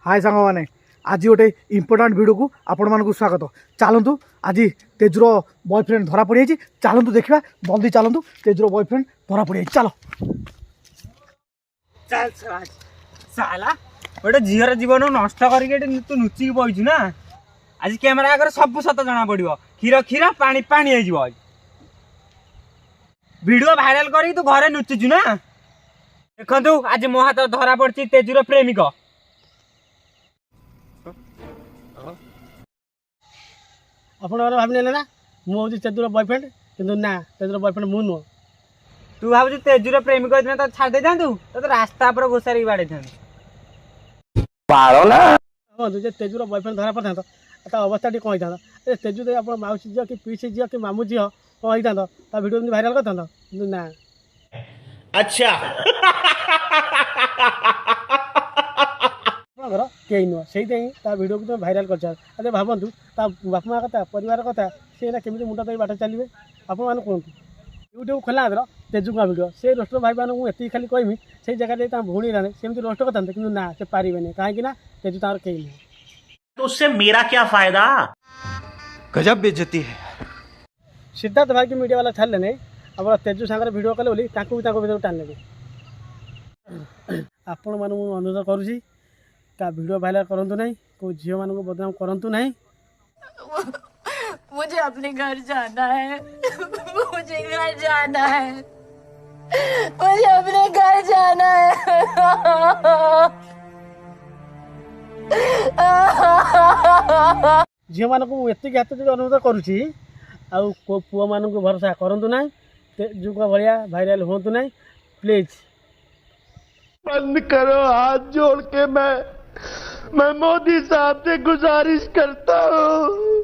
हाय सांग मैंने आज गोटे इंपोर्टाट वीडियो को आपण मानक स्वागत। चलतु आज तेजुर बॉयफ्रेंड धरा पड़ जाए, चलतु देखा जल्दी चलतु तेजुर बॉयफ्रेंड धरा पड़ जाए। चलो चल साला गोटे झीर जीवन नष्ट करके तू लुचिक बइछु ना। आज कैमेरा आगे सब सत जना पड़ो, क्षीर क्षीर पानी पानी हो वीडियो भाइराल कर तू घरे लुचुचु ना। देखु आज मो हाथ धरा पड़ी तेजुर प्रेमिक। आपण भावने ना मुझे तेजुर बॉयफ्रेंड किंतु ना तेजुर बॉयफ्रेंड मु नुह। तू भाव तेजुर प्रेमिक तो छाड़ दे था तो रास्ता पर घोषारी बाड़े था तुझे तेजुर बॉयफ्रेंड धरा पड़ा था अवस्था टी कौन होता तेजु दे आप मौसी झी कि पीसी झी कि मामू झी कौन होता वीडियो भाइराल करता ना। अच्छा घर कई नुह से वीडियो को भाइराल कर भावतु बापा माँ कथा परिवार कथा सी केमी मुंडा तक बाट चलिए आप कहतु यूट्यूब खोला तेजुका वीडियो से रोस्टर भाई मान मुझे खाली कहमी से जगह भूणी राणे सेमती रोस्ट करते कि ना से पारे कहीं तेजु तार कई नुह। तो उससे मेरा क्या फायदा। गजब बेइज्जती है। सिद्धार्थ भाई की मीडिया वाला छाड़े नहीं अब तेजु सागर भिड कले बोली भर टाणिले आपण मान अनुरोध करुँची वीडियो भाइराल करूँ ना को झील मान बदनाम करूँ ना। मुझे अपने घर जाना है, मुझे घर जाना है, मुझे अपने घर जाना है। झील मान एति हाथ जो अनुरोध करुँची पुआ मान भरोसा करूँ ना तेजु का भाया भाइराल हूँ ना प्लीज। बंद करो हाथ जोड़ के मैं मोदी साहब से गुजारिश करता हूँ।